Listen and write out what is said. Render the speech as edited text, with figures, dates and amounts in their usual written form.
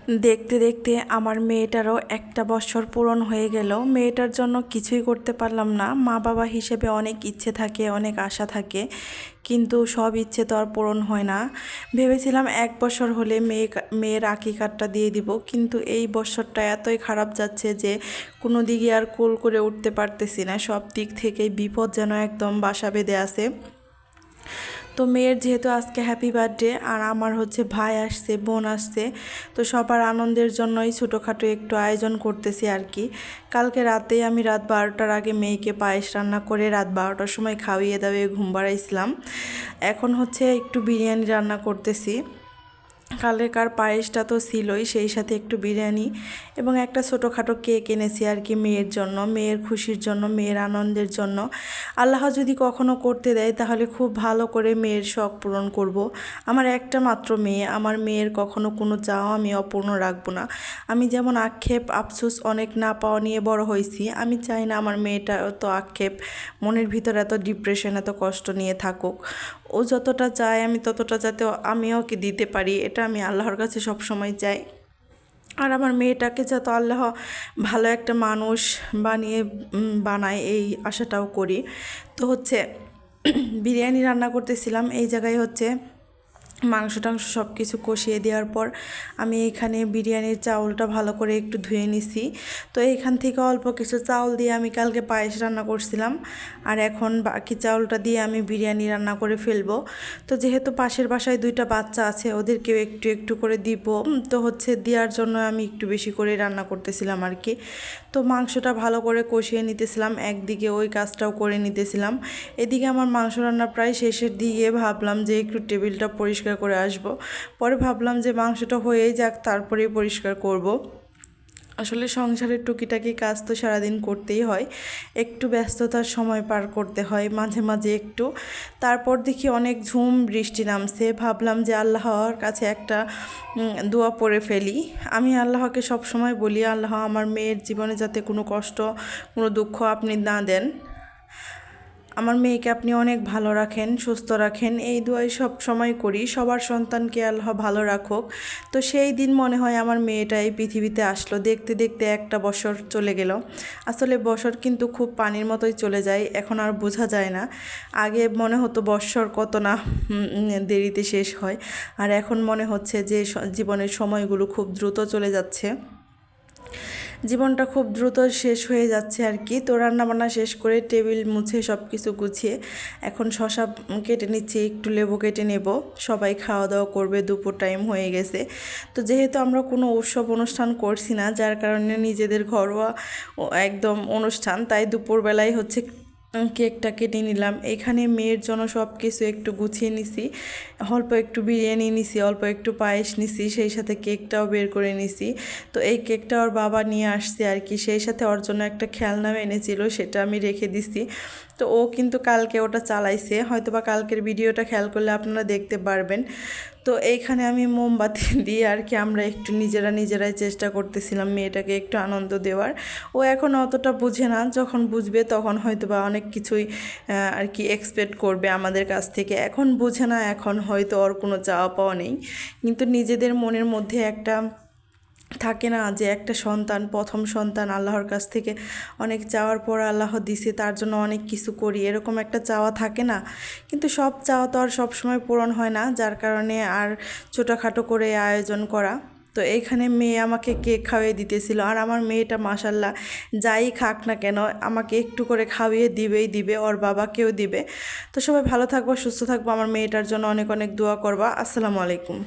দেখতে দেখতে আমার মেয়েটারও একটা বছর পূরণ হয়ে গেল। মেয়েটার জন্য কিছুই করতে পারলাম না। মা বাবা হিসেবে অনেক ইচ্ছে থাকে, অনেক আশা থাকে, কিন্তু সব ইচ্ছে তো আর পূরণ হয় না। ভেবেছিলাম 1 বছর হলে মেয়ের আকিকারটা দিয়ে দিব, কিন্তু এই বছরটা এতই খারাপ যাচ্ছে যে কোনো দিকে আর কুল করে উঠতে পারতেছি না। সব দিক থেকেই বিপদ যেন একদম বাসা বেঁধে আছে। তো মেয়ের যেহেতু আজকে হ্যাপি বার্থডে, আর আমার হচ্ছে ভাই আসছে, বোন আসছে, তো সবার আনন্দের জন্যই ছোটোখাটো একটু আয়োজন করতেছি আর কি। কালকে রাতেই আমি রাত 12টার আগে মেয়েকে পায়েস রান্না করে রাত 12টার সময় খাওয়িয়ে দাওয়িয়ে ঘুম পাড়াইছিলাম। এখন হচ্ছে একটু বিরিয়ানি রান্না করতেছি। কালকের পায়েসটা তো ছিলই, সেই সাথে একটু বিরিয়ানি এবং একটা ছোটোখাটো কেক এনেছি আর কি মেয়ের জন্য, মেয়ের খুশির জন্য, মেয়ের আনন্দের জন্য। আল্লাহ যদি কখনো করতে দেয় তাহলে খুব ভালো করে মেয়ের শখ পূরণ করব। আমার একটা মাত্র মেয়ে, আমার মেয়ের কখনো কোনো চাওয়া আমি অপূর্ণ রাখবো না। আমি যেমন আক্ষেপ আফসোস অনেক না পাওয়া নিয়ে বড় হয়েছি, আমি চাই না আমার মেয়েটা এত আক্ষেপ, মনের ভিতরে এত ডিপ্রেশন, এত কষ্ট নিয়ে থাকুক। ও যতটা চায় আমি ততটা যাতে আমিও ওকে দিতে পারি, এটা আমি আল্লাহর কাছে সব সময় চাই। আর আমার মেয়েটাকে যাতে আল্লাহ ভালো একটা মানুষ বানায়, এই আশাটাও করি। তো হচ্ছে বিরিয়ানি রান্না করতেছিলাম, এই জায়গায় হচ্ছে মাংস টাংস সব কিছু কষিয়ে দেওয়ার পর আমি এখানে বিরিয়ানির চাউলটা ভালো করে একটু ধুয়ে নিছি। তো এইখান থেকে অল্প কিছু চাউল দিয়ে আমি কালকে পায়েস রান্না করছিলাম, আর এখন বাকি চাউলটা দিয়ে আমি বিরিয়ানি রান্না করে ফেলবো। তো যেহেতু পাশের বাসায় 2টা বাচ্চা আছে, ওদেরকেও একটু একটু করে দিব, তো হচ্ছে দেওয়ার জন্য আমি একটু বেশি করে রান্না করতেছিলাম আর কি। তো মাংসটা ভালো করে কষিয়ে নিতেছিলাম, একদিকে ওই কাজটাও করে নিতেছিলাম। এদিকে আমার মাংস রান্না প্রায় শেষের দিকে, ভাবলাম যে একটু টেবিলটা পরিষ্কার করে আসব। পরে ভাবলাম যে মাংসটা হয়েই যাক, তারপরেই পরিষ্কার করব। আসলে সংসারের টুকিটাকি কাজ তো সারাদিন করতেই হয়, একটু ব্যস্ততার সময় পার করতে হয় মাঝে মাঝে একটু। তারপর দেখি অনেক ঝুম বৃষ্টি নামছে, ভাবলাম যে আল্লাহর কাছে একটা দোয়া পড়ে ফেলি। আমি আল্লাহকে সব সময় বলি, আল্লাহ আমার মেয়ের জীবনে যাতে কোনো কষ্ট, কোনো দুঃখ আপনি না দেন, আমার মেয়েকে আপনি অনেক ভালো রাখেন, সুস্থ রাখেন, এই দোয়াই সব সময় করি। সবার সন্তানকে আল্লাহ ভালো রাখুক। তো সেই দিন মনে হয় আমার মেয়েটা এই পৃথিবীতে আসলো। দেখতে দেখতে একটা বছর চলে গেল। আসলে বছর কিন্তু খুব পানির মতোই চলে যায়, এখন আর বোঝা যায় না। আগে মনে হতো বছর কত না দেরিতে শেষ হয়, আর এখন মনে হচ্ছে যে জীবনের সময়গুলো খুব দ্রুত চলে যাচ্ছে, জীবনটা খুব দ্রুত শেষ হয়ে যাচ্ছে আর কি। তো রান্নাবান্না শেষ করে টেবিল মুছে সব কিছু গুছিয়ে এখন শসা কেটে নিচ্ছি, একটু লেবু কেটে নেব। সবাই খাওয়া দাওয়া করবে, দুপুর টাইম হয়ে গেছে। তো যেহেতু আমরা কোনো উৎসব অনুষ্ঠান করছি না, যার কারণে নিজেদের ঘরোয়া একদম অনুষ্ঠান, তাই দুপুরবেলায় হচ্ছে কেকটা কেটে নিলাম। এখানে মেয়ের জন্য সব কিছু একটু গুছিয়ে নিছি, অল্প একটু বিরিয়ানি নিছি, অল্প একটু পায়েস নিছি, সেই সাথে কেকটাও বের করে নিছি। তো এই কেকটা ওর বাবা নিয়ে আসছে আর কি, সেই সাথে ওর জন্য একটা খেলনাও এনেছিল, সেটা আমি রেখে দিছি। তো ও কিন্তু কালকে ওটা চালাইছে, হয়তোবা কালকের ভিডিওটা খেয়াল করলে আপনারা দেখতে পারবেন। তো এইখানে আমি মোমবাতি দিয়ে আর কি আমরা একটু নিজেরাই চেষ্টা করতেছিলাম মেয়েটাকে একটু আনন্দ দেওয়ার। ও এখন অতটা বুঝে না, যখন বুঝবে তখন হয়তোবা অনেক কিছুই আর কি এক্সপেক্ট করবে আমাদের কাছ থেকে। এখন বুঝে না, এখন হয়তো ওর কোনো চাওয়া পাওয়া নেই, কিন্তু নিজেদের মনের মধ্যে একটা থাকে না যে একটা সন্তান, প্রথম সন্তান, আল্লাহর কাছ থেকে অনেক চাওয়ার পর আল্লাহ দিছে, তার জন্য অনেক কিছু করি, এরকম একটা চাওয়া থাকে না। কিন্তু সব চাওয়া তো আর সবসময় পূরণ হয় না, যার কারণে আর ছোটোখাটো করে আয়োজন করা। তো এইখানে মেয়ে আমাকে কেক খাওয়িয়ে দিতেছিল, আর আমার মেয়েটা মাশাল্লাহ যাই খাক না কেন আমাকে একটু করে খাওয়িয়ে দিবেই দিবে, ওর বাবাকেও দিবে। তো সবাই ভালো থাকবো, সুস্থ থাকবো, আমার মেয়েটার জন্য অনেক অনেক দোয়া করবা। আসসালামু আলাইকুম।